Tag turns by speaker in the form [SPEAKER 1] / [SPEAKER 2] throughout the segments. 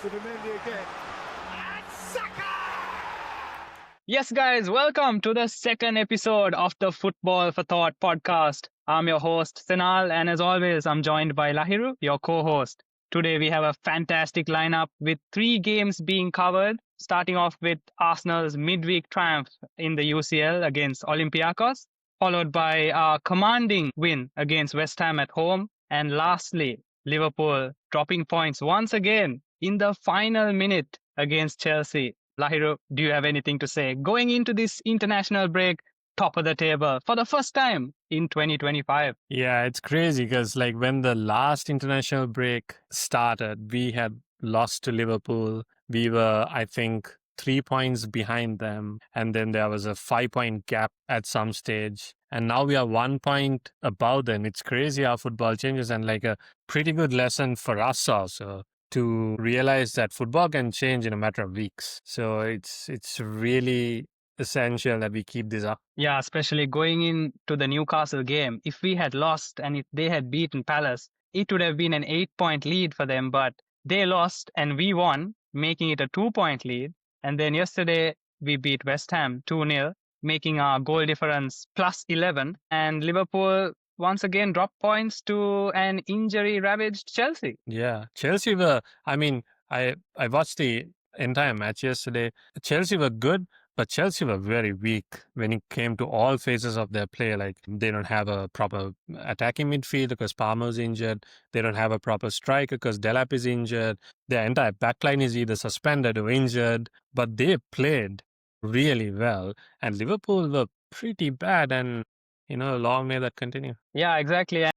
[SPEAKER 1] ZUBIMENDI again. And Saka!
[SPEAKER 2] Yes, guys, welcome to the second episode of the Football for Thought podcast. I'm your host, Sinal, and as always, I'm joined by Lahiru, your co host. Today, we have a fantastic lineup with 3 games being covered, starting off with Arsenal's midweek triumph in the UCL against Olympiacos, followed by a commanding win against West Ham at home, and lastly, Liverpool dropping points once again in the final minute against Chelsea. Lahiru, do you have anything to say? Going into this international break, top of the table for the first time in 2025.
[SPEAKER 3] Yeah, it's crazy because when the last international break started, we had lost to Liverpool. We were, I think, 3 points behind them. And then there was a 5 point gap at some stage. And now we are 1 point above them. It's crazy how football changes, and a pretty good lesson for us also to realize that football can change in a matter of weeks. So it's really essential that we keep this up.
[SPEAKER 2] Yeah, especially going into the Newcastle game. If we had lost and if they had beaten Palace, it would have been an 8 point lead for them. But they lost and we won, making it a 2 point lead. And then yesterday, we beat West Ham 2-0, making our goal difference plus 11. And Liverpool once again dropped points to an injury-ravaged Chelsea.
[SPEAKER 3] Yeah, Chelsea were, I watched the entire match yesterday. Chelsea were good, but Chelsea were very weak when it came to all phases of their play. They don't have a proper attacking midfield because Palmer's injured. They don't have a proper striker because Delap is injured. Their entire backline is either suspended or injured, but they played really well. And Liverpool were pretty bad, and long may that continue.
[SPEAKER 2] Yeah, exactly. And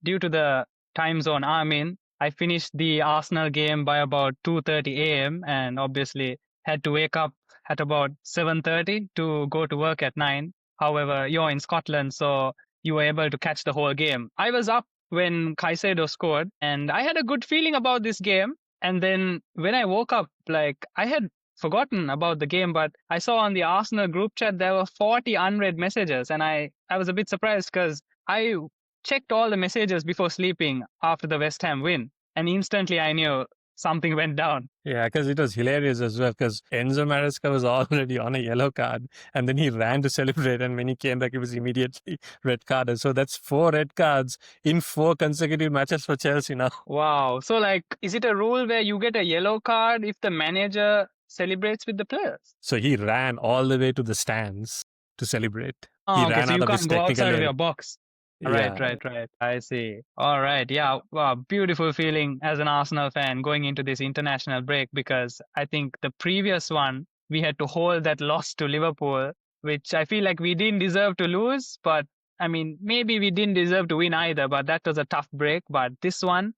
[SPEAKER 2] due to the time zone I finished the Arsenal game by about 2:30 a.m. and obviously had to wake up at about 7:30 to go to work at 9. However, you're in Scotland, so you were able to catch the whole game. I was up when Caicedo scored, and I had a good feeling about this game. And then when I woke up, I had forgotten about the game, but I saw on the Arsenal group chat there were 40 unread messages, and I was a bit surprised because I checked all the messages before sleeping after the West Ham win, and instantly I knew something went down.
[SPEAKER 3] Yeah, because it was hilarious as well, because Enzo Maresca was already on a yellow card, and then he ran to celebrate, and when he came back, it was immediately red carded. So that's 4 red cards in 4 consecutive matches for Chelsea now.
[SPEAKER 2] Wow. So, is it a rule where you get a yellow card if the manager celebrates with the players?
[SPEAKER 3] So he ran all the way to the stands to celebrate.
[SPEAKER 2] Oh,
[SPEAKER 3] He
[SPEAKER 2] okay,
[SPEAKER 3] ran
[SPEAKER 2] so
[SPEAKER 3] out
[SPEAKER 2] you
[SPEAKER 3] of his
[SPEAKER 2] can't go outside
[SPEAKER 3] technical
[SPEAKER 2] of your
[SPEAKER 3] area.
[SPEAKER 2] box.
[SPEAKER 3] Yeah.
[SPEAKER 2] Right. I see. All right. Yeah. Wow. Beautiful feeling as an Arsenal fan going into this international break, because I think the previous one, we had to hold that loss to Liverpool, which I feel like we didn't deserve to lose. But maybe we didn't deserve to win either, but that was a tough break. But this one,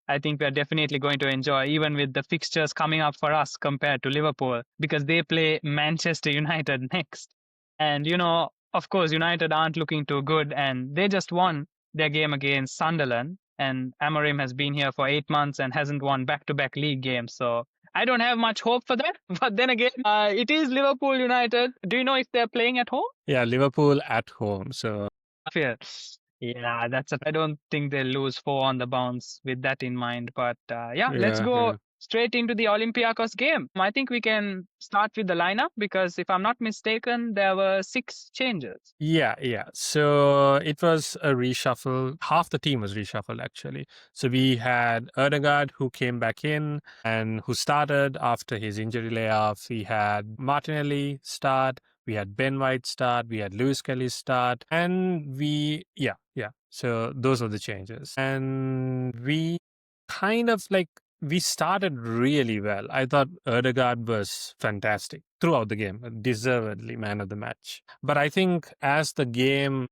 [SPEAKER 2] I think we're definitely going to enjoy, even with the fixtures coming up for us compared to Liverpool, because they play Manchester United next. And, of course, United aren't looking too good, and they just won their game against Sunderland. And Amorim has been here for 8 months and hasn't won back-to-back league games. So I don't have much hope for that. But then again, it is Liverpool United. Do you know if they're playing at home?
[SPEAKER 3] Yeah, Liverpool at home. So
[SPEAKER 2] Fear. Yeah, I don't think they'll lose 4 on the bounce with that in mind. But let's go straight into the Olympiacos game. I think we can start with the lineup because if I'm not mistaken, there were 6 changes.
[SPEAKER 3] Yeah. So it was a reshuffle. Half the team was reshuffled, actually. So we had Erdegaard, who came back in and who started after his injury layoff. We had Martinelli start. We had Ben White start. We had Lewis Kelly start. And so those were the changes. And we kind of we started really well. I thought Erdegaard was fantastic throughout the game, deservedly man of the match. But I think as the game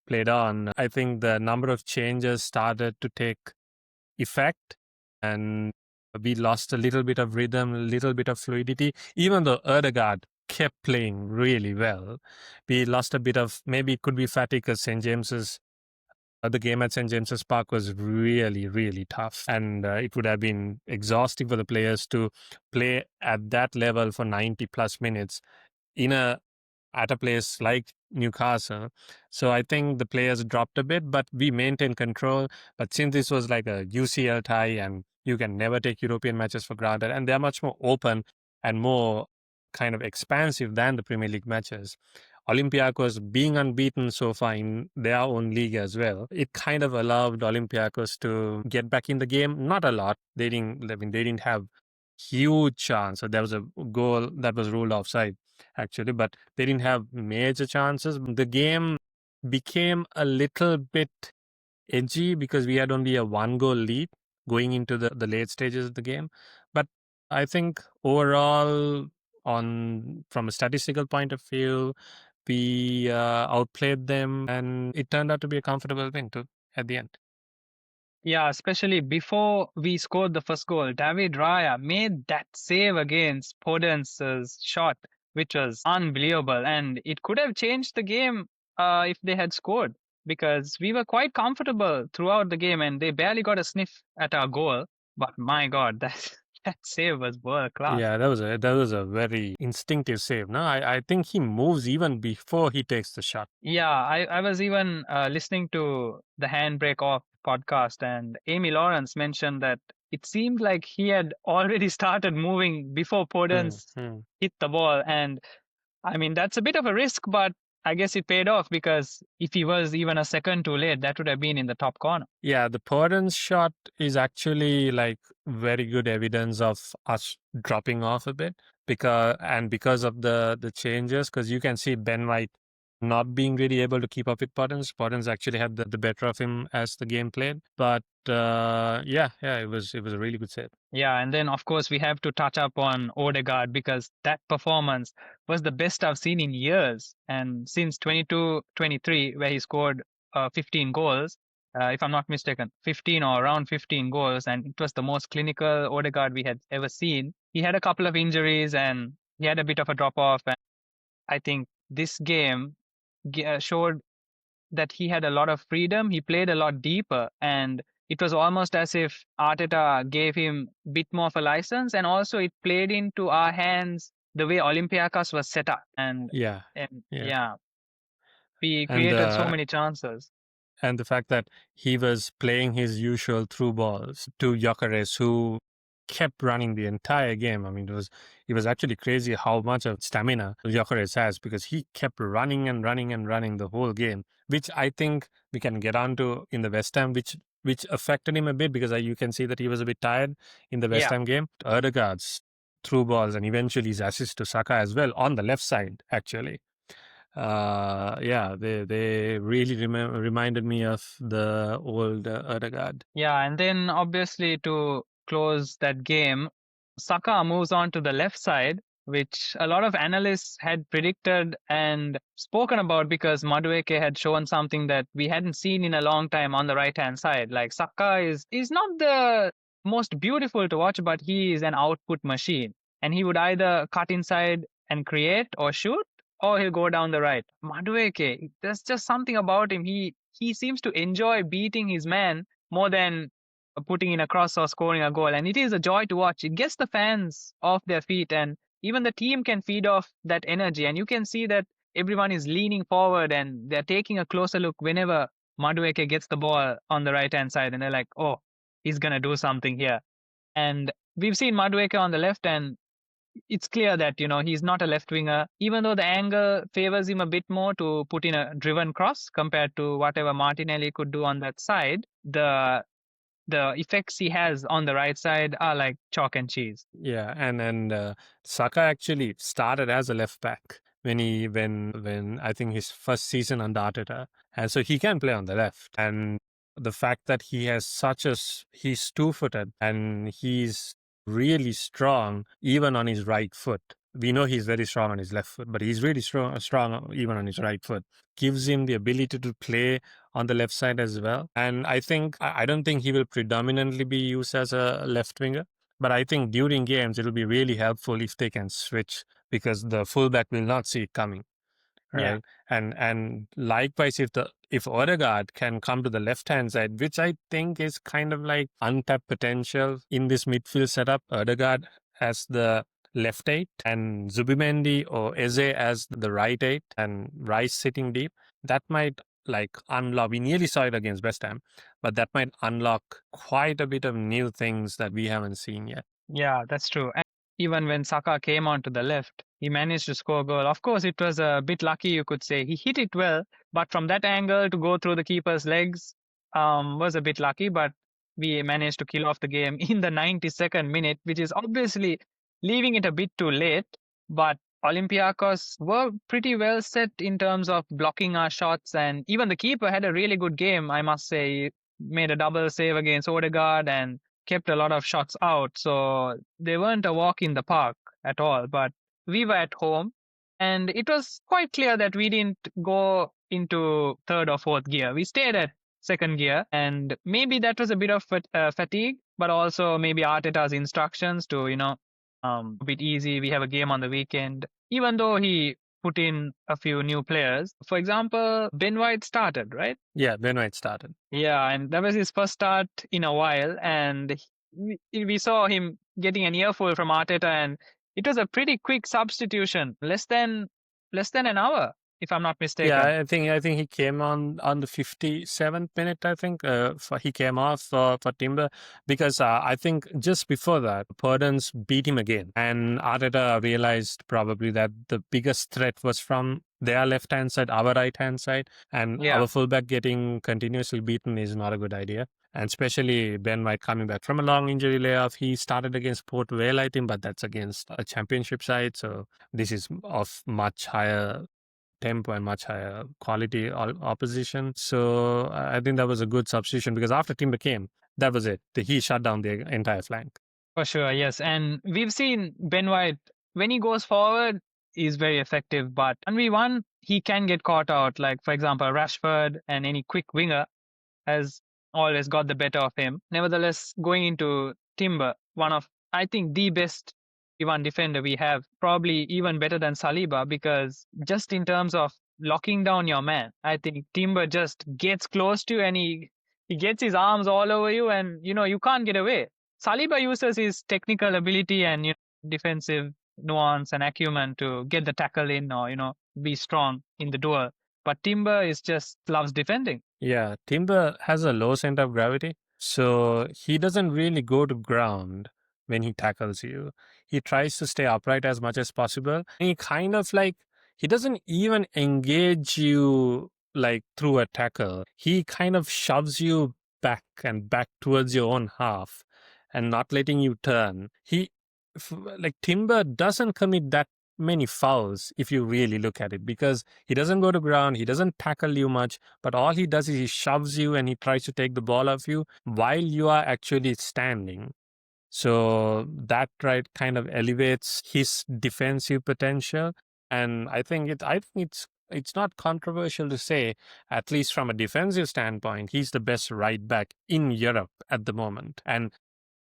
[SPEAKER 3] played on, I think the number of changes started to take effect, and we lost a little bit of rhythm, a little bit of fluidity, even though Erdegaard kept playing really well. We lost a bit of, maybe it could be fatigue because St. James's the game at St. James's Park was really, really tough, and it would have been exhausting for the players to play at that level for 90 plus minutes at a place like Newcastle. So I think the players dropped a bit, but we maintained control. But since this was like a UCL tie and You can never take European matches for granted, and they're much more open and more kind of expansive than the Premier League matches. Olympiacos being unbeaten so far in their own league as well, it kind of allowed Olympiacos to get back in the game. Not a lot. They didn't have huge chance. So there was a goal that was ruled offside, actually, but they didn't have major chances. The game became a little bit edgy because we had only a 1 goal lead going into the late stages of the game. But I think overall, on from a statistical point of view, we outplayed them, and it turned out to be a comfortable win too at the end.
[SPEAKER 2] Yeah, especially before we scored the first goal, David Raya made that save against Podence' shot, which was unbelievable. And it could have changed the game if they had scored, because we were quite comfortable throughout the game and they barely got a sniff at our goal. But my God, that save was world class.
[SPEAKER 3] Yeah, that was a very instinctive save. No, I think he moves even before he takes the shot.
[SPEAKER 2] Yeah, I was even listening to the Handbrake Off podcast, and Amy Lawrence mentioned that it seemed like he had already started moving before Podence hit the ball. And I mean, that's a bit of a risk, but I guess it paid off, because if he was even a second too late, that would have been in the top corner.
[SPEAKER 3] Yeah, the Podence shot is actually like very good evidence of us dropping off a bit because of the changes, because you can see Ben White not being really able to keep up with Podence. Podence actually had the better of him as the game played. But yeah, it was a really good save.
[SPEAKER 2] Yeah, and then of course we have to touch up on Odegaard, because that performance was the best I've seen in years. And since 22-23, where he scored 15 goals, if I'm not mistaken, 15 or around 15 goals, and it was the most clinical Odegaard we had ever seen. He had a couple of injuries and he had a bit of a drop off, and I think this game showed that he had a lot of freedom. He played a lot deeper, and it was almost as if Arteta gave him a bit more of a license, and also it played into our hands the way Olympiacos was set up. And
[SPEAKER 3] Yeah,
[SPEAKER 2] we
[SPEAKER 3] and
[SPEAKER 2] created so many chances.
[SPEAKER 3] And the fact that he was playing his usual through balls to Gyökeres, who kept running the entire game. I mean, it was actually crazy how much of stamina Gyökeres has, because he kept running and running and running the whole game, which I think we can get onto in the West Ham, which affected him a bit, because you can see that he was a bit tired in the West Ham game. Odegaard's through balls and eventually his assist to Saka as well on the left side, actually. They really reminded me of the old Odegaard.
[SPEAKER 2] Yeah, and then obviously to close that game, Saka moves on to the left side, which a lot of analysts had predicted and spoken about, because Madueke had shown something that we hadn't seen in a long time on the right-hand side. Like, Saka is not the most beautiful to watch, but he is an output machine. And he would either cut inside and create or shoot, or he'll go down the right. Madueke, there's just something about him. He seems to enjoy beating his man more than putting in a cross or scoring a goal. And it is a joy to watch. It gets the fans off their feet, and even the team can feed off that energy. And you can see that everyone is leaning forward and they're taking a closer look whenever Madueke gets the ball on the right-hand side. And they're like, oh, he's going to do something here. And we've seen Madueke on the left, and it's clear that, he's not a left winger, even though the angle favors him a bit more to put in a driven cross compared to whatever Martinelli could do on that side. The effects he has on the right side are like chalk and cheese.
[SPEAKER 3] Yeah, and Saka actually started as a left back when I think his first season under Arteta, and so he can play on the left. And the fact that he has he's 2-footed and he's really strong even on his right foot. We know he's very strong on his left foot, but he's really strong even on his right foot. Gives him the ability to play on the left side as well. And I don't think he will predominantly be used as a left winger, but I think during games it'll be really helpful if they can switch, because the fullback will not see it coming. Right. Yeah. And likewise, if Odegaard can come to the left hand side, which I think is kind of like untapped potential in this midfield setup, Odegaard as the left 8 and Zubimendi or Eze as the right 8 and Rice sitting deep, that might like unlock. We nearly saw it against West Ham, but that might unlock quite a bit of new things that we haven't seen yet.
[SPEAKER 2] Yeah, that's true. And even when Saka came onto the left, he managed to score a goal. Of course, it was a bit lucky, you could say. He hit it well, but from that angle to go through the keeper's legs was a bit lucky. But we managed to kill off the game in the 92nd minute, which is obviously leaving it a bit too late. But Olympiacos were pretty well set in terms of blocking our shots, and even the keeper had a really good game, I must say. He made a double save against Odegaard and kept a lot of shots out. So they weren't a walk in the park at all. But we were at home, and it was quite clear that we didn't go into third or fourth gear. We stayed at second gear, and maybe that was a bit of fatigue, but also maybe Arteta's instructions to, a bit easy. We have a game on the weekend. Even though he put in a few new players, for example, Ben White started, right?
[SPEAKER 3] Yeah, Ben White started.
[SPEAKER 2] Yeah, and that was his first start in a while, and we saw him getting an earful from Arteta, and it was a pretty quick substitution, less than an hour, if I'm not mistaken.
[SPEAKER 3] Yeah, I think he came on the 57th minute. I think he came off for Timber because I think just before that, Purdon's beat him again, and Arteta realized probably that the biggest threat was from their left hand side, our right hand side, and our fullback getting continuously beaten is not a good idea. And especially Ben White coming back from a long injury layoff. He started against Port Vale, I think, but that's against a championship side, so this is of much higher tempo and much higher quality opposition. So I think that was a good substitution because after Timber came, that was it. He shut down the entire flank.
[SPEAKER 2] For sure, yes. And we've seen Ben White, when he goes forward, is very effective. But 1v1, he can get caught out. Like, for example, Rashford and any quick winger has always got the better of him. Nevertheless, going into Timber, one of, I think, the best one defender we have, probably even better than Saliba, because just in terms of locking down your man, I think Timber just gets close to you and he gets his arms all over you, and you can't get away. Saliba uses his technical ability and defensive nuance and acumen to get the tackle in or be strong in the duel. But Timber is just loves defending.
[SPEAKER 3] Yeah, Timber has a low center of gravity, so he doesn't really go to ground when he tackles you. He tries to stay upright as much as possible. He kind of he doesn't even engage you like through a tackle. He kind of shoves you back and back towards your own half and not letting you turn. Timber doesn't commit that many fouls if you really look at it, because he doesn't go to ground, he doesn't tackle you much, but all he does is he shoves you and he tries to take the ball off you while you are actually standing. So that kind of elevates his defensive potential, and I think it's not controversial to say, at least from a defensive standpoint, he's the best right back in Europe at the moment. And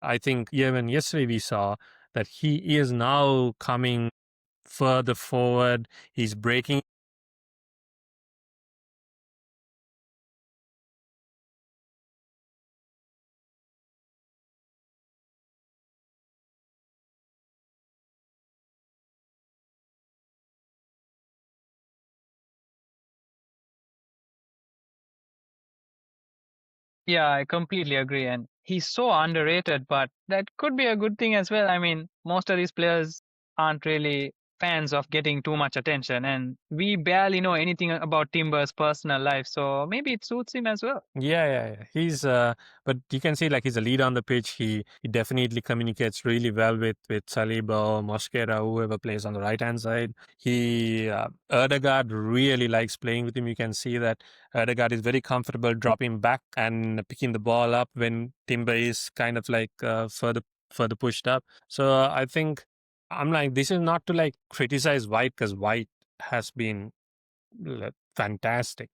[SPEAKER 3] I think even yesterday we saw that he is now coming further forward. He's breaking.
[SPEAKER 2] Yeah, I completely agree. And he's so underrated, but that could be a good thing as well. I mean, most of these players aren't really fans of getting too much attention, and we barely know anything about Timber's personal life, so maybe it suits him as well.
[SPEAKER 3] Yeah. He's but you can see he's a leader on the pitch. He definitely communicates really well with Saliba, Mosquera, whoever plays on the right hand side. Erdegaard really likes playing with him. You can see that Erdegaard is very comfortable dropping back and picking the ball up when Timber is kind of further pushed up. So I think this is not to criticize White, because White has been fantastic,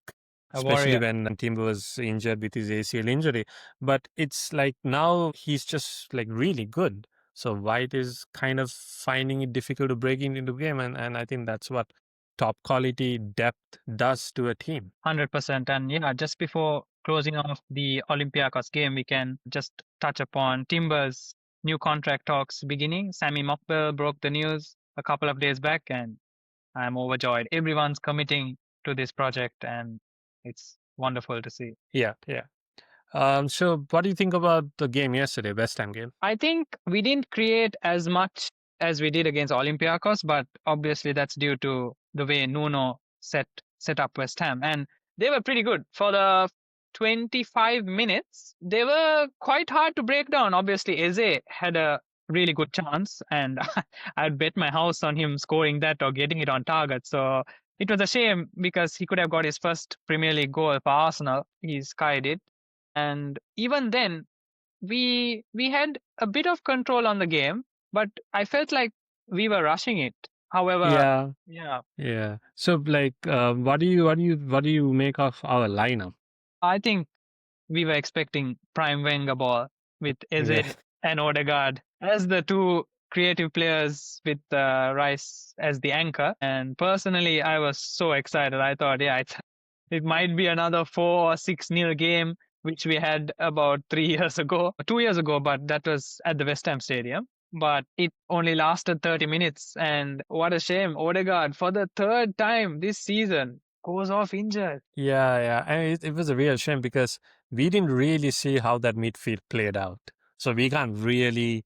[SPEAKER 3] especially when Timber was injured with his ACL injury. But it's now he's just really good. So White is kind of finding it difficult to break into the game, and I think that's what top quality depth does to a team.
[SPEAKER 2] 100%. And yeah, just before closing off the Olympiacos game, we can just touch upon Timber's new contract talks beginning. Sammy Mockbell broke the news a couple of days back, and I'm overjoyed. Everyone's committing to this project, and it's wonderful to see.
[SPEAKER 3] Yeah. So what do you think about the game yesterday, West Ham game?
[SPEAKER 2] I think we didn't create as much as we did against Olympiacos, but obviously that's due to the way Nuno set up West Ham, and they were pretty good for the 25 minutes. They were quite hard to break down. Obviously, Eze had a really good chance, and I'd bet my house on him scoring that or getting it on target. So it was a shame because he could have got his first Premier League goal for Arsenal. He skied it, and even then we had a bit of control on the game, but I felt like we were rushing it. However,
[SPEAKER 3] Yeah. So like, what do you make of our lineup?
[SPEAKER 2] I think we were expecting prime Wenger ball with Eze
[SPEAKER 3] Yeah.
[SPEAKER 2] and Odegaard as the two creative players with Rice as the anchor. And personally, I was so excited. I thought, yeah, it might be another 4 or 6-0 game, which we had about 3 years ago, 2 years ago, but that was at the West Ham Stadium. But it only lasted 30 minutes. And what a shame. Odegaard, for the third time this season, goes off injured.
[SPEAKER 3] Yeah. And it was a real shame because we didn't really see how that midfield played out. So we can't really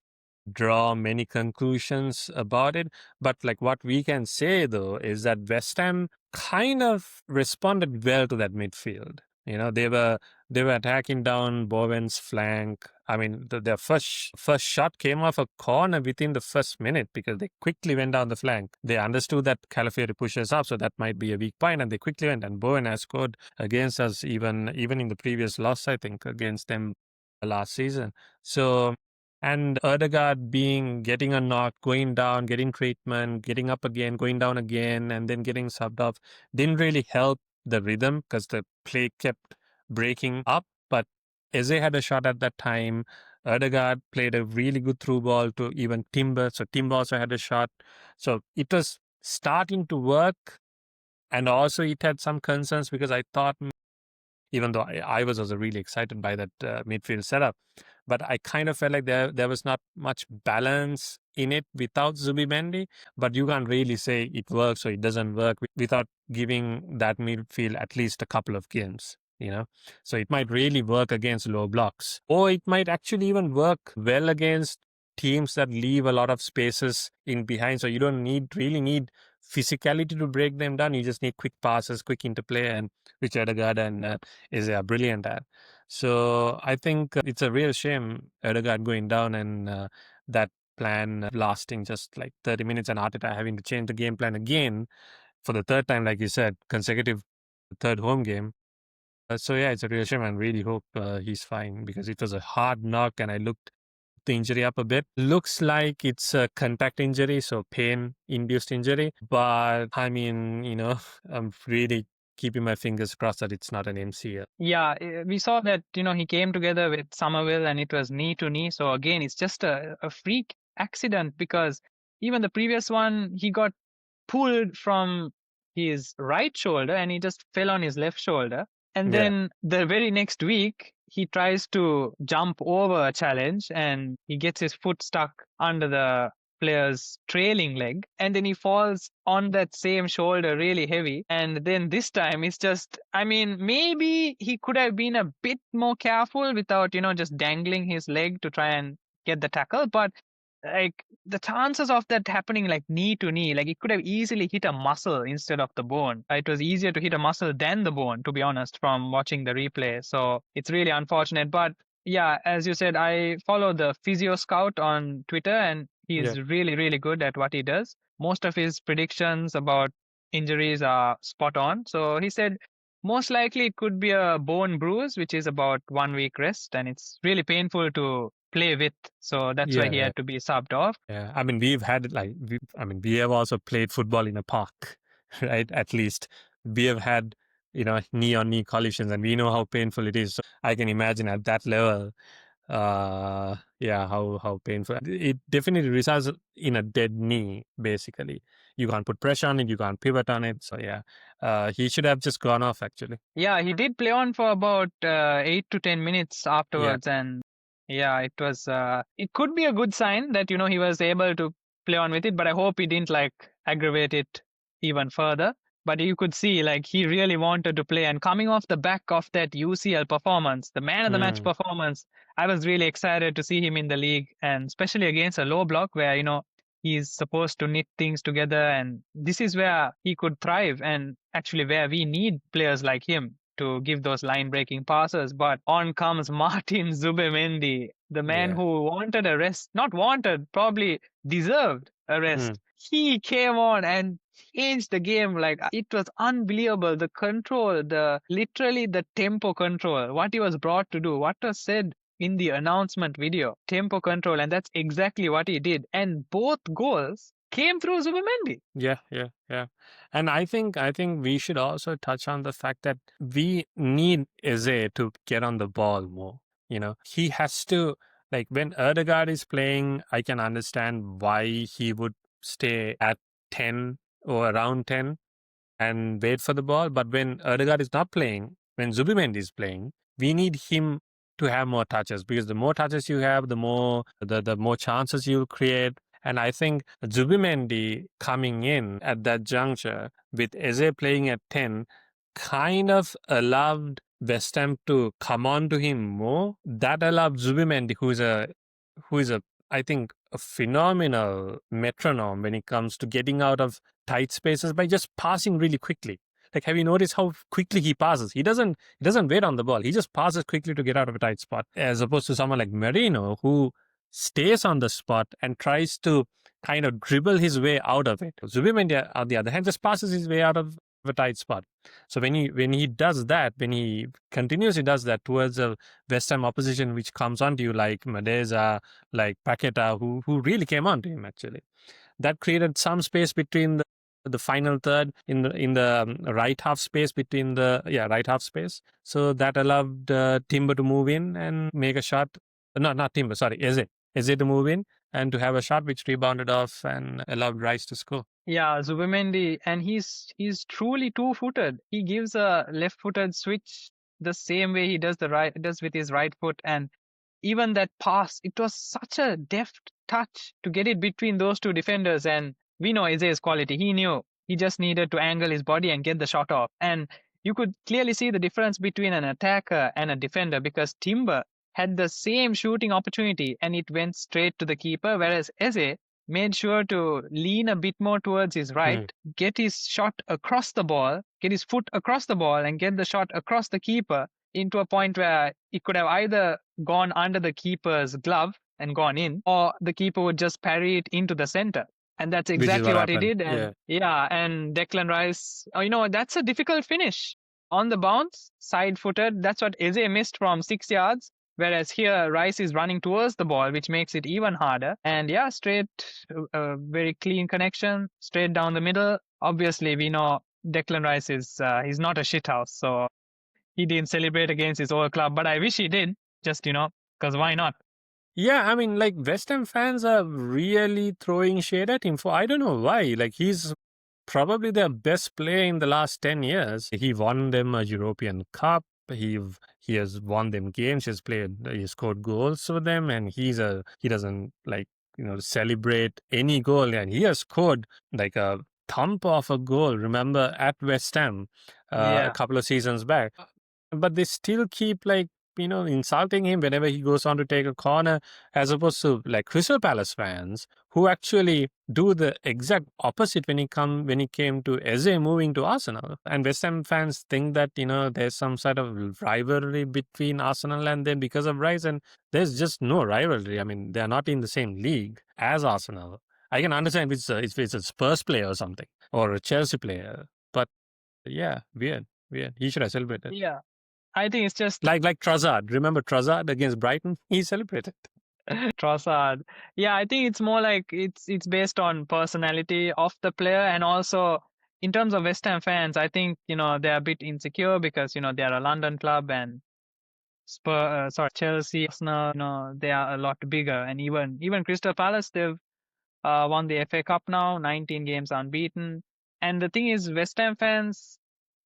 [SPEAKER 3] draw many conclusions about it. But like what we can say though is that West Ham kind of responded well to that midfield. You know, they were attacking down Bowen's flank. I mean, their first shot came off a corner within the first minute because they quickly went down the flank. They understood that Calafiori pushes up, so that might be a weak point, and they quickly went. And Bowen has scored against us even in the previous loss, I think, against them last season. So, and Erdegaard getting a knock, going down, getting treatment, getting up again, going down again, and then getting subbed off didn't really help the rhythm because the play kept breaking up. But Eze had a shot at that time. Erdegaard played a really good through ball to even Timber. So Timber also had a shot. So it was starting to work. And also it had some concerns because I thought, even though I was also really excited by that midfield setup, but I kind of felt like there was not much balance in it without Zubimendi. But you can't really say it works or it doesn't work without giving that midfield at least a couple of games. So it might really work against low blocks, or it might actually even work well against teams that leave a lot of spaces in behind. So you don't really need physicality to break them down. You just need quick passes, quick interplay, and which Odegaard and is brilliant at. So I think it's a real shame Odegaard going down and that plan lasting just like 30 minutes and Arteta having to change the game plan again for the third time, like you said, consecutive third home game. So yeah, it's a real shame and really hope he's fine because it was a hard knock and I looked the injury up a bit. Looks like it's a contact injury, so pain-induced injury. But I mean, I'm really keeping my fingers crossed that it's not an MCL.
[SPEAKER 2] Yeah, we saw that, he came together with Somerville and it was knee to knee. So again, it's just a freak accident because even the previous one, he got pulled from his right shoulder and he just fell on his left shoulder. And then the very next week, he tries to jump over a challenge and he gets his foot stuck under the player's trailing leg. And then he falls on that same shoulder really heavy. And then this time it's just, maybe he could have been a bit more careful without, just dangling his leg to try and get the tackle. But like the chances of that happening like knee to knee, like it could have easily hit a muscle instead of the bone. It was easier to hit a muscle than the bone, to be honest, from watching the replay. So it's really unfortunate. But yeah, as you said, I follow the physio scout on Twitter and he's really, really good at what he does. Most of his predictions about injuries are spot on. So he said most likely it could be a bone bruise, which is about 1 week rest, and it's really painful to play with. So that's why he had to be subbed off.
[SPEAKER 3] Yeah, I mean, we've had we have also played football in a park, right? At least we have had, knee on knee collisions and we know how painful it is. So I can imagine at that level, how painful. It definitely results in a dead knee, basically. You can't put pressure on it, you can't pivot on it. So he should have just gone off actually.
[SPEAKER 2] Yeah, he did play on for about 8 to 10 minutes afterwards. And yeah, it was, it could be a good sign that, he was able to play on with it, but I hope he didn't like aggravate it even further. but you could see like he really wanted to play. And coming off the back of that UCL performance, the man of the match performance, I was really excited to see him in the league, and especially against a low block where, he's supposed to knit things together. And this is where he could thrive, and actually where we need players like him to give those line breaking passes. But on comes Martin Zubimendi, the man who wanted a rest, not wanted, probably deserved a rest. He came on and changed the game. Like, it was unbelievable. The control, literally the tempo control, what he was brought to do, what was said in the announcement video, tempo control, and that's exactly what he did. And both goals came through Zubimendi.
[SPEAKER 3] Yeah. And I think we should also touch on the fact that we need Eze to get on the ball more. He has to, like, when Erdegaard is playing, I can understand why he would stay at 10 or around 10 and wait for the ball. But when Erdegaard is not playing, when Zubimendi is playing, we need him to have more touches, because the more touches you have, the more chances you'll create. And I think Zubimendi coming in at that juncture with Eze playing at 10 kind of allowed West Ham to come on to him more. That allowed Zubimendi, who is a I think a phenomenal metronome when it comes to getting out of tight spaces by just passing really quickly. Like, have you noticed how quickly he passes? He doesn't wait on the ball. He just passes quickly to get out of a tight spot, as opposed to someone like Merino, who stays on the spot and tries to kind of dribble his way out of it. Zubimendi, on the other hand, just passes his way out of a tight spot. So when he does that, when he continuously does that towards a West Ham opposition which comes onto you, like Madeza, like Paqueta, who really came on to him actually, that created some space between the final third in the right half space between the right half space. So that allowed Timber to move in and make a shot. Not Timber, sorry, Eze to move in and to have a shot which rebounded off and allowed Rice to score.
[SPEAKER 2] Yeah, Zubimendi, and he's truly two-footed. He gives a left-footed switch the same way he does with his right foot. And even that pass, it was such a deft touch to get it between those two defenders. And we know Eze's quality. He knew he just needed to angle his body and get the shot off. And you could clearly see the difference between an attacker and a defender, because Timber had the same shooting opportunity and it went straight to the keeper, whereas Eze made sure to lean a bit more towards his right, get his shot across the ball, get his foot across the ball, and get the shot across the keeper into a point where it could have either gone under the keeper's glove and gone in, or the keeper would just parry it into the center. And that's exactly what he did. And and Declan Rice, that's a difficult finish. On the bounce, side-footed, that's what Eze missed from 6 yards. Whereas here, Rice is running towards the ball, which makes it even harder. And straight, very clean connection, straight down the middle. Obviously, we know Declan Rice he's not a shithouse, so he didn't celebrate against his old club. But I wish he did, just, because why not?
[SPEAKER 3] Yeah, I mean, like, West Ham fans are really throwing shade at him for I don't know why. Like, he's probably their best player in the last 10 years. He won them a European Cup. He has won them games. He scored goals for them, and he doesn't celebrate any goal. And he has scored like a thump of a goal. Remember at West Ham a couple of seasons back, but they still keep insulting him whenever he goes on to take a corner, as opposed to like Crystal Palace fans who actually do the exact opposite when he came to Eze moving to Arsenal. And West Ham fans think that there's some sort of rivalry between Arsenal and them because of Rice, and there's just no rivalry. I mean, they're not in the same league as Arsenal. I can understand if it's a Spurs player or something, or a Chelsea player, but weird. He should have celebrated.
[SPEAKER 2] Yeah. I think it's just
[SPEAKER 3] like Trossard. Remember Trossard against Brighton? He celebrated.
[SPEAKER 2] Trossard. Yeah, I think it's more like it's based on personality of the player, and also in terms of West Ham fans, I think they're a bit insecure because they're a London club, and Chelsea, Arsenal, they are a lot bigger, and even Crystal Palace, they've won the FA Cup now, 19 games unbeaten. And the thing is, West Ham fans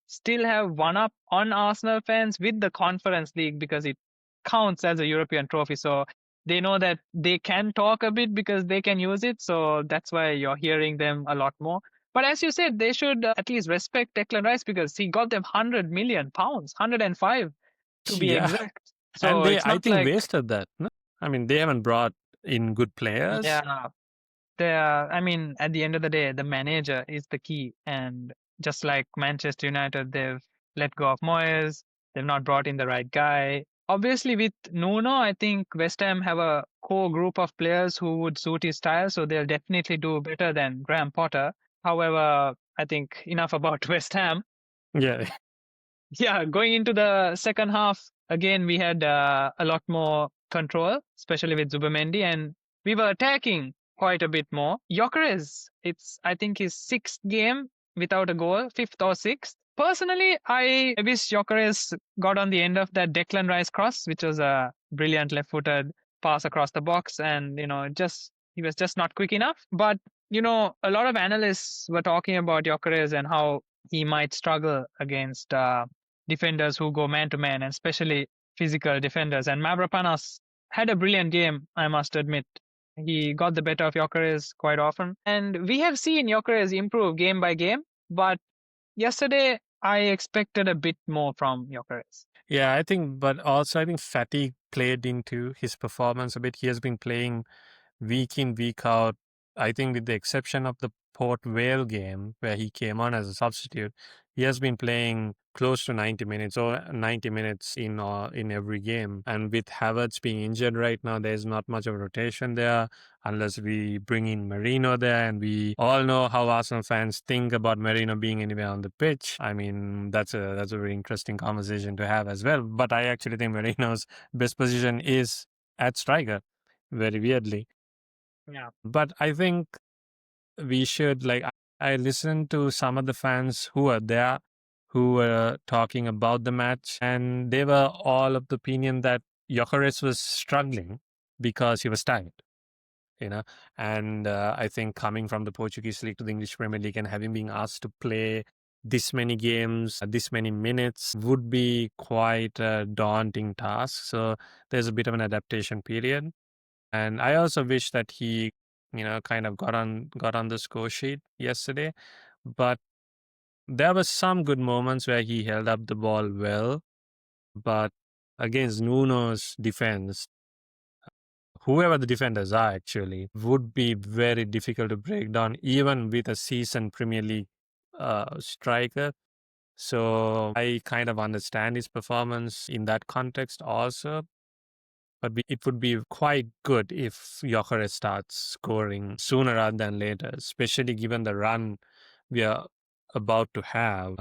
[SPEAKER 2] still have one up on Arsenal fans with the Conference League, because it counts as a European trophy. So they know that they can talk a bit because they can use it. So that's why you're hearing them a lot more. But as you said, they should at least respect Declan Rice because he got them £100 million, 105 to be
[SPEAKER 3] Yeah.
[SPEAKER 2] exact.
[SPEAKER 3] And
[SPEAKER 2] So
[SPEAKER 3] they,
[SPEAKER 2] it's
[SPEAKER 3] I
[SPEAKER 2] not
[SPEAKER 3] think,
[SPEAKER 2] like,
[SPEAKER 3] wasted that. No? I mean, they haven't brought in good players.
[SPEAKER 2] yeah, I mean, at the end of the day, the manager is the key. And just like Manchester United, they've let go of Moyes. They've not brought in the right guy. Obviously, with Nuno, I think West Ham have a core group of players who would suit his style. So they'll definitely do better than Graham Potter. However, I think enough about West Ham.
[SPEAKER 3] Yeah.
[SPEAKER 2] Yeah, going into the second half, again, we had a lot more control, especially with ZUBIMENDI, and we were attacking quite a bit more. Gyökeres, it's, I think, his sixth game without a goal, fifth or sixth. Personally, I wish Gyökeres got on the end of that Declan Rice cross, which was a brilliant left-footed pass across the box, and, he was just not quick enough. But, a lot of analysts were talking about Gyökeres and how he might struggle against defenders who go man to man, and especially physical defenders. And Mavropanos had a brilliant game, I must admit. He got the better of Gyökeres quite often. And we have seen Gyökeres improve game by game, but yesterday I expected a bit more from Gyökeres.
[SPEAKER 3] Yeah, I think, but also I think fatigue played into his performance a bit. He has been playing week in, week out. I think with the exception of the Port Vale game where he came on as a substitute, he has been playing close to 90 minutes or 90 minutes in every game. And with Havertz being injured right now, there's not much of a rotation there unless we bring in Merino there. And we all know how Arsenal fans think about Merino being anywhere on the pitch. I mean, that's a very interesting conversation to have as well. But I actually think Merino's best position is at striker, very weirdly.
[SPEAKER 2] Yeah.
[SPEAKER 3] But I think we should, I listened to some of the fans who were there who were talking about the match, and they were all of the opinion that Gyökeres was struggling because he was tired, and I think coming from the Portuguese league to the English Premier League and having been asked to play this many games, this many minutes would be quite a daunting task. So there's a bit of an adaptation period. And I also wish that he, kind of got on the score sheet yesterday. But there were some good moments where he held up the ball well. But against Nuno's defense, whoever the defenders are actually, would be very difficult to break down, even with a seasoned Premier League striker. So I kind of understand his performance in that context also. But it would be quite good if Gyökeres starts scoring sooner rather than later, especially given the run we are about to have,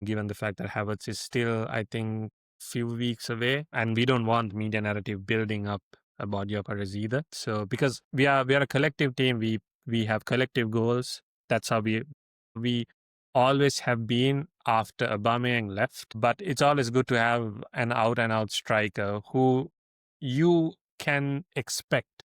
[SPEAKER 3] given the fact that Havertz is still, I think, few weeks away, and we don't want media narrative building up about Gyökeres either. So because we are a collective team, we have collective goals. That's how we always have been after Aubameyang left. But it's always good to have an out and out striker who you can expect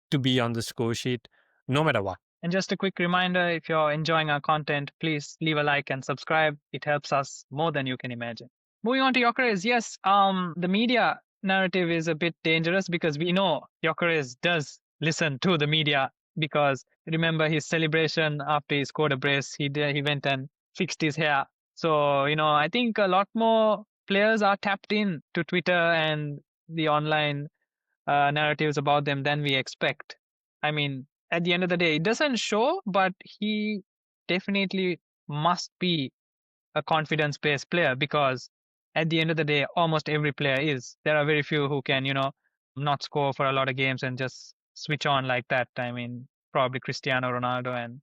[SPEAKER 3] to be on the score sheet no matter what.
[SPEAKER 2] And just a quick reminder, if you're enjoying our content, please leave a like and subscribe. It helps us more than you can imagine. Moving on to Gyökeres, yes, the media narrative is a bit dangerous because we know Gyökeres does listen to the media, because remember his celebration after he scored a brace, he went and fixed his hair. So, I think a lot more players are tapped in to Twitter and the online narratives about them than we expect. I mean, at the end of the day, it doesn't show, but he definitely must be a confidence-based player, because at the end of the day, almost every player is. There are very few who can, not score for a lot of games and just switch on like that. I mean, probably Cristiano Ronaldo and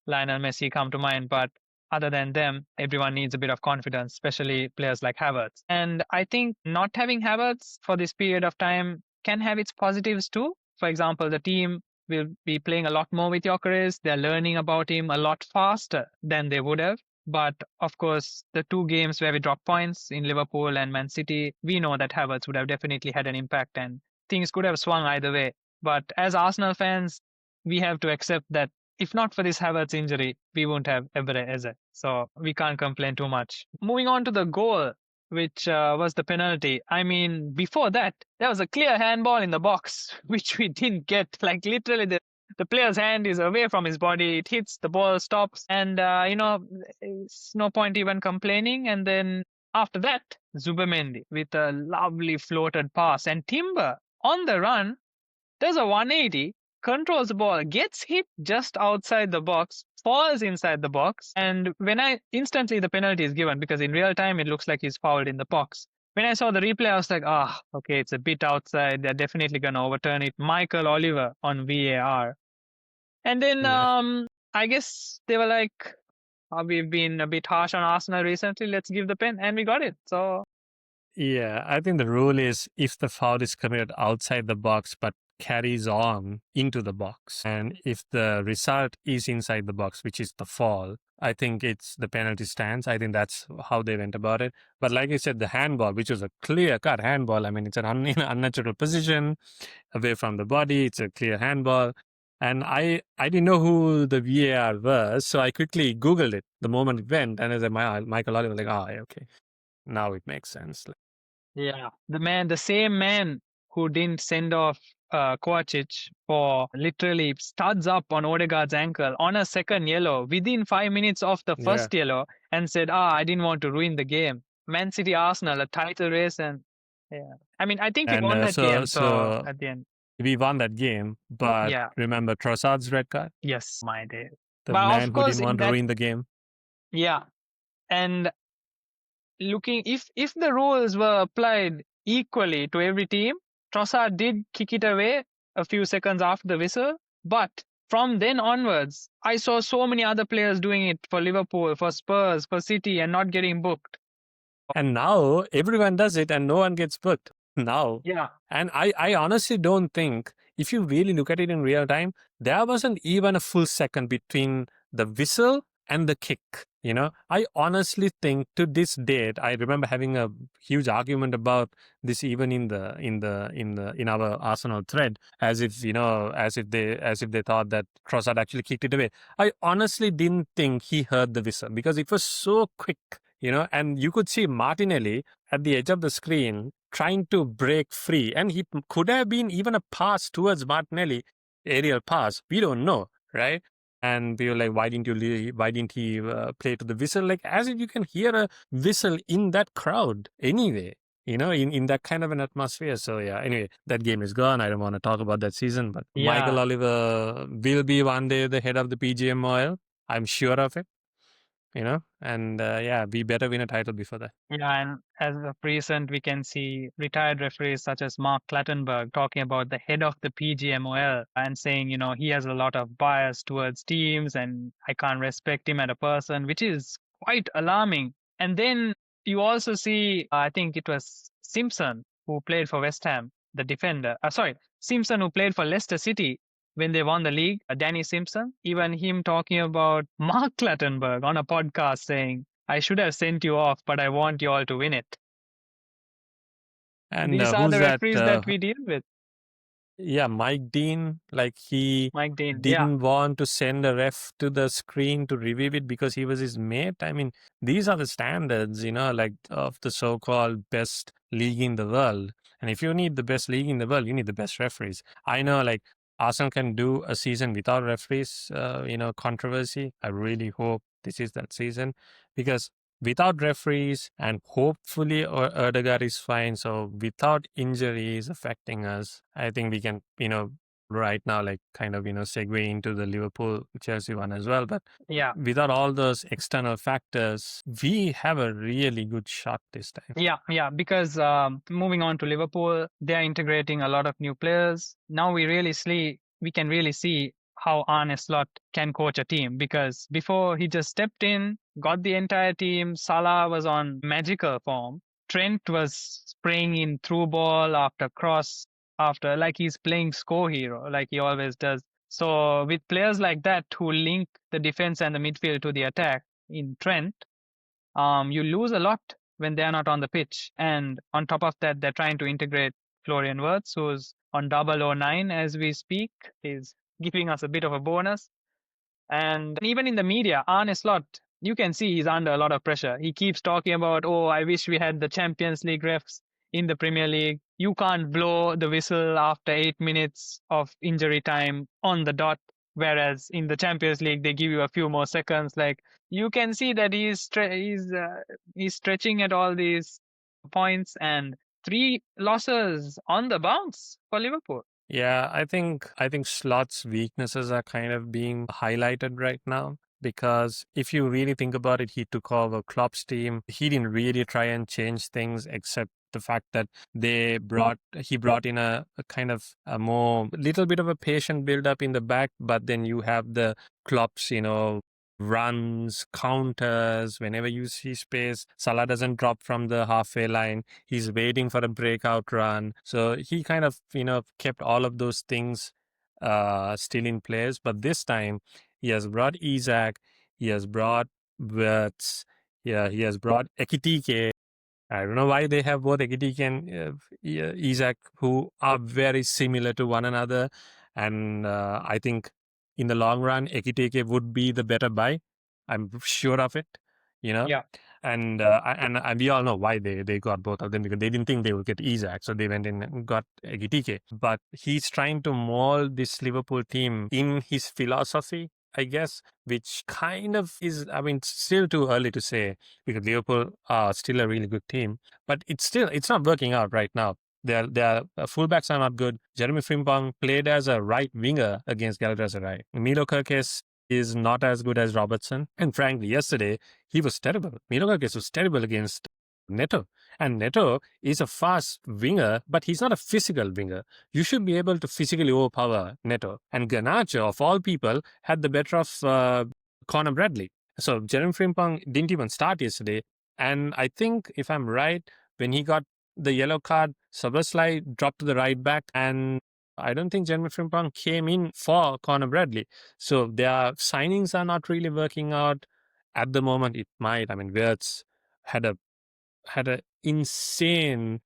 [SPEAKER 2] Lionel Messi come to mind, but other than them, everyone needs a bit of confidence, especially players like Havertz. And I think not having Havertz for this period of time can have its positives too. For example, the team will be playing a lot more with Gyökeres. They're learning about him a lot faster than they would have. But of course, the two games where we dropped points in Liverpool and Man City, we know that Havertz would have definitely had an impact and things could have swung either way. But as Arsenal fans, we have to accept that if not for this Havertz injury, we won't have Ebre Eze. So we can't complain too much. Moving on to the goal, which was the penalty. I mean, before that, there was a clear handball in the box, which we didn't get. Like literally, The player's hand is away from his body. It hits, the ball stops, and it's no point even complaining. And then after that, Zubimendi with a lovely floated pass, and Timber on the run does a 180, controls the ball, gets hit just outside the box, falls inside the box, and instantly the penalty is given because in real time it looks like he's fouled in the box. When I saw the replay, I was like, okay, it's a bit outside. They're definitely going to overturn it. Michael Oliver on VAR. And then
[SPEAKER 3] Yeah.
[SPEAKER 2] I guess they were like, we've been a bit harsh on Arsenal recently. Let's give the pen. And we got it. So
[SPEAKER 3] Yeah, I think the rule is if the foul is committed outside the box but carries on into the box, and if the result is inside the box, which is the fall, I think it's the penalty stands. I think that's how they went about it. But like you said, the handball, which was a clear-cut handball. I mean, it's an unnatural position away from the body. It's a clear handball. And I didn't know who the VAR was, so I quickly Googled it the moment it went, and I was like, Michael Oliver, like, okay, now it makes sense.
[SPEAKER 2] yeah, the same man who didn't send off Kovacic for literally studs up on Odegaard's ankle on a second yellow within 5 minutes of the first yellow and said, I didn't want to ruin the game. Man City Arsenal, a title race, and yeah. I mean, I think we won that game, so at the end.
[SPEAKER 3] We won that game, but remember Trossard's red card?
[SPEAKER 2] Yes, my day.
[SPEAKER 3] The
[SPEAKER 2] but
[SPEAKER 3] man
[SPEAKER 2] of course,
[SPEAKER 3] who didn't want to ruin the game.
[SPEAKER 2] Yeah. And looking, if the rules were applied equally to every team, Trossard did kick it away a few seconds after the whistle. But from then onwards, I saw so many other players doing it for Liverpool, for Spurs, for City, and not getting booked.
[SPEAKER 3] And now everyone does it and no one gets booked now.
[SPEAKER 2] Yeah.
[SPEAKER 3] And I honestly don't think, if you really look at it in real time, there wasn't even a full second between the whistle and the kick. I honestly think to this date, I remember having a huge argument about this even in our Arsenal thread, as if they thought that Trossard actually kicked it away. I honestly didn't think he heard the whistle because it was so quick. And you could see Martinelli at the edge of the screen trying to break free. And he could have been even a pass towards Martinelli, aerial pass. We don't know, right? And we were like, why didn't he play to the whistle? Like, as if you can hear a whistle in that crowd anyway, in that kind of an atmosphere. So yeah, anyway, that game is gone. I don't want to talk about that season, but Michael Oliver will be one day the head of the PGMOL. I'm sure of it. And we better win a title before that.
[SPEAKER 2] Yeah, and as of recent, we can see retired referees such as Mark Clattenburg talking about the head of the PGMOL and saying, he has a lot of bias towards teams and I can't respect him as a person, which is quite alarming. And then you also see, I think it was Simpson who played for West Ham, the defender. Simpson who played for Leicester City when they won the league, Danny Simpson, even him talking about Mark Clattenburg on a podcast saying, I should have sent you off, but I want you all to win it.
[SPEAKER 3] And
[SPEAKER 2] these are the referees that we deal with.
[SPEAKER 3] Yeah, Mike Dean, didn't want to send a ref to the screen to review it because he was his mate. I mean, these are the standards, of the so-called best league in the world. And if you need the best league in the world, you need the best referees. I know, Arsenal can do a season without referees, controversy. I really hope this is that season because without referees and hopefully Erdegaard is fine. So without injuries affecting us, I think we can, right now, segue into the Liverpool-Chelsea one as well. But without all those external factors, we have a really good shot this time.
[SPEAKER 2] Yeah, because moving on to Liverpool, they're integrating a lot of new players. Now we can really see how Arne Slot can coach a team because before he just stepped in, got the entire team. Salah was on magical form. Trent was spraying in through ball after cross, after like he's playing score hero like he always does. So with players like that who link the defense and the midfield to the attack in Trent, you lose a lot when they're not on the pitch. And on top of that, they're trying to integrate Florian Wirtz, who's on 009 as we speak. He's giving us a bit of a bonus. And even in the media, Arne Slot, you can see he's under a lot of pressure. He keeps talking about, I wish we had the Champions League refs. in the Premier League. You can't blow the whistle after 8 minutes of injury time on the dot. Whereas in the Champions League, they give you a few more seconds. Like you can see that he's stretching at all these points, and 3 losses on the bounce for Liverpool.
[SPEAKER 3] Yeah, I think Slot's weaknesses are kind of being highlighted right now. Because if you really think about it, he took over Klopp's team. He didn't really try and change things, except the fact that he brought in a kind of a more little bit of a patient build up in the back. But then you have the Klopp's, runs, counters. Whenever you see space, Salah doesn't drop from the halfway line. He's waiting for a breakout run. So he kind of kept all of those things still in place. But this time he has brought Isaac, he has brought Wirtz, yeah, he has brought Ekitike. I don't know why they have both Ekitike and Isaac, who are very similar to one another. And I think in the long run, Ekitike would be the better buy. I'm sure of it,
[SPEAKER 2] Yeah.
[SPEAKER 3] And we all know why they got both of them, because they didn't think they would get Isaac, so they went in and got Ekitike. But he's trying to mold this Liverpool team in his philosophy, I guess, which kind of is, still too early to say, because Liverpool are still a really good team, but it's not working out right now. Their fullbacks are not good. Jeremy Frimpong played as a right winger against Galatasaray. Milo Kerkez is not as good as Robertson. And frankly, yesterday, he was terrible. Milo Kerkez was terrible against Neto. And Neto is a fast winger, but he's not a physical winger. You should be able to physically overpower Neto. And Garnacho, of all people, had the better of Conor Bradley. So Jeremy Frimpong didn't even start yesterday. And I think, if I'm right, when he got the yellow card, Szoboszlai dropped to the right back, and I don't think Jeremy Frimpong came in for Conor Bradley. So their signings are not really working out. At the moment, it might. Wirtz had a insane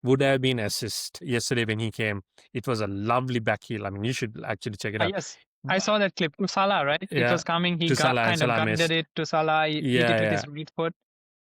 [SPEAKER 3] would have been assist yesterday when he came. It was a lovely back heel. You should actually check it out.
[SPEAKER 2] Yes, I saw that clip to Salah, right?
[SPEAKER 3] Yeah,
[SPEAKER 2] it was coming. He
[SPEAKER 3] to Salah,
[SPEAKER 2] kind of
[SPEAKER 3] Salah
[SPEAKER 2] guided
[SPEAKER 3] missed.
[SPEAKER 2] it to Salah. He hit it with his right foot.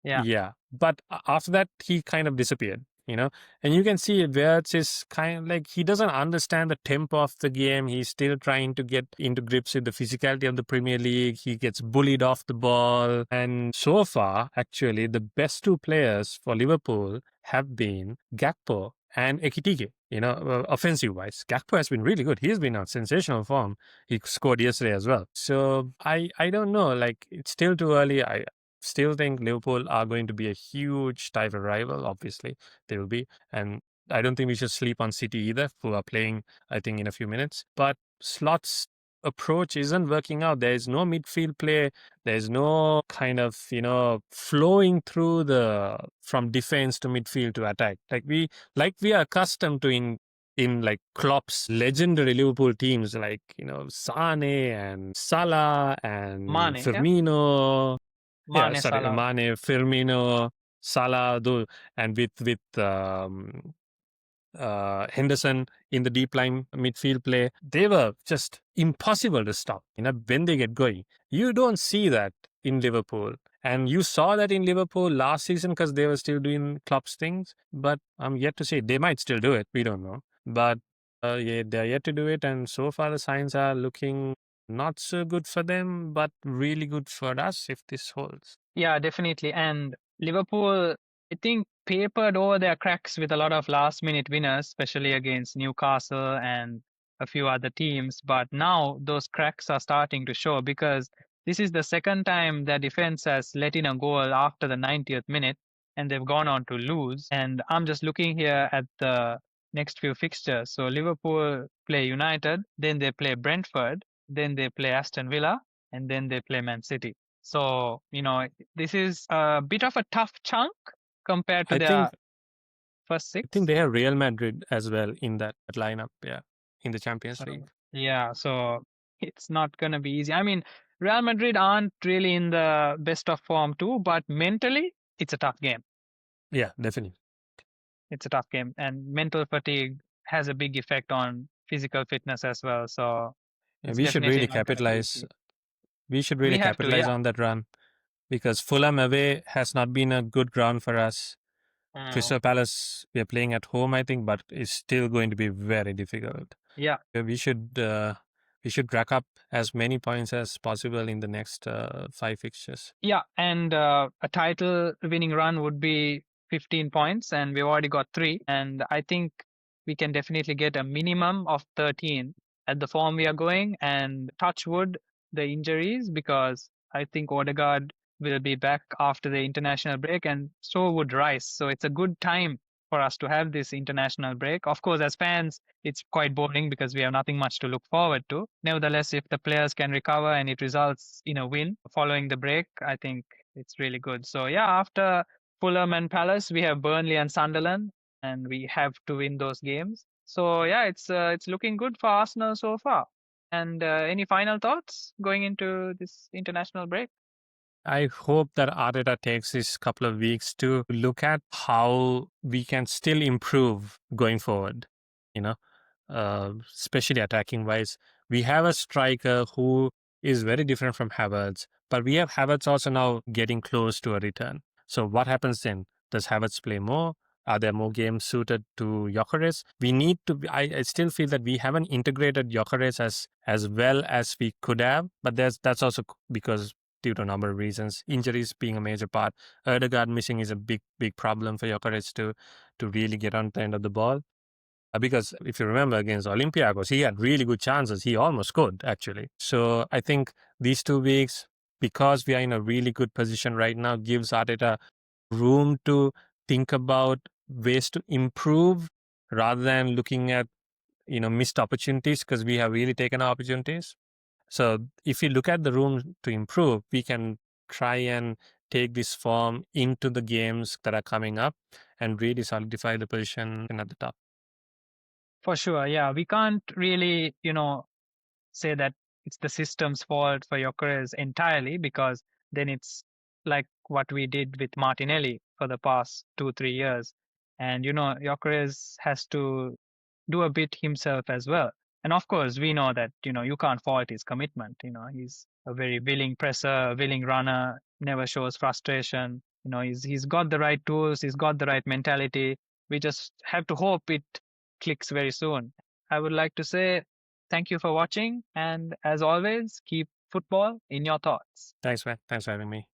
[SPEAKER 2] Yeah.
[SPEAKER 3] But after that, he kind of disappeared. And you can see Wirtz is kind of like, he doesn't understand the tempo of the game. He's still trying to get into grips with the physicality of the Premier League. He gets bullied off the ball. And so far, actually, the best 2 players for Liverpool have been Gakpo and Ekitike, offensive-wise. Gakpo has been really good. He has been on sensational form. He scored yesterday as well. So I don't know. It's still too early. I still think Liverpool are going to be a huge title rival. Obviously, they will be. And I don't think we should sleep on City either, who are playing, I think, in a few minutes. But Slot's approach isn't working out. There is no midfield play. There's no kind of, flowing through from defense to midfield to attack. We are accustomed to in Klopp's legendary Liverpool teams, Sane and Salah and
[SPEAKER 2] Mane,
[SPEAKER 3] Firmino.
[SPEAKER 2] Mane,
[SPEAKER 3] Salah. Mane, Firmino, Salah, and with Henderson in the deep line midfield play, they were just impossible to stop. When they get going, you don't see that in Liverpool, and you saw that in Liverpool last season because they were still doing Klopp's things. But I'm yet to see. They might still do it. We don't know, but they're yet to do it, and so far the signs are looking not so good for them, but really good for us if this holds.
[SPEAKER 2] Yeah, definitely. And Liverpool, I think, papered over their cracks with a lot of last-minute winners, especially against Newcastle and a few other teams. But now those cracks are starting to show, because this is the second time their defense has let in a goal after the 90th minute, and they've gone on to lose. And I'm just looking here at the next few fixtures. So Liverpool play United, then they play Brentford, then they play Aston Villa, and then they play Man City. So, this is a bit of a tough chunk compared to their first 6.
[SPEAKER 3] I think they have Real Madrid as well in that lineup, in the Champions League.
[SPEAKER 2] Yeah, so it's not going to be easy. Real Madrid aren't really in the best of form too, but mentally, it's a tough game.
[SPEAKER 3] Yeah, definitely.
[SPEAKER 2] It's a tough game, and mental fatigue has a big effect on physical fitness as well. So
[SPEAKER 3] we should really capitalize. We should really capitalize on that run, because Fulham away has not been a good ground for us. Crystal Palace, we are playing at home, I think, but it's still going to be very difficult.
[SPEAKER 2] Yeah.
[SPEAKER 3] We should rack up as many points as possible in the next 5 fixtures.
[SPEAKER 2] Yeah, and a title winning run would be 15 points, and we've already got 3. And I think we can definitely get a minimum of 13 at the form we are going. And touch wood, the injuries, because I think Odegaard will be back after the international break, and so would Rice. So it's a good time for us to have this international break. Of course, as fans, it's quite boring because we have nothing much to look forward to. Nevertheless, if the players can recover and it results in a win following the break, I think it's really good. So yeah, after Fulham and Palace, we have Burnley and Sunderland, and we have to win those games. So yeah, it's looking good for Arsenal so far. And any final thoughts going into this international break?
[SPEAKER 3] I hope that Arteta takes this couple of weeks to look at how we can still improve going forward, especially attacking wise. We have a striker who is very different from Havertz, but we have Havertz also now getting close to a return. So what happens then? Does Havertz play more? Are there more games suited to Gyökeres? We need to. I still feel that we haven't integrated Gyökeres as well as we could have, but that's also because due to a number of reasons, injuries being a major part. Erdegaard missing is a big problem for Gyökeres to really get on the end of the ball. Because if you remember against Olympiacos, he had really good chances. He almost scored, actually. So I think these 2 weeks, because we are in a really good position right now, gives Arteta room to think about ways to improve rather than looking at missed opportunities, because we have really taken our opportunities. So if we look at the room to improve, we can try and take this form into the games that are coming up and really solidify the position at the top.
[SPEAKER 2] For sure, yeah. We can't really, say that it's the system's fault for Gyökeres entirely, because then it's like what we did with Martinelli for the past 2-3 years. And Gyökeres has to do a bit himself as well. And of course, we know that you can't fault his commitment. He's a very willing presser, a willing runner, never shows frustration. He's got the right tools, he's got the right mentality. We just have to hope it clicks very soon. I would like to say thank you for watching, and as always, keep football in your thoughts.
[SPEAKER 3] Thanks, man. Thanks for having me.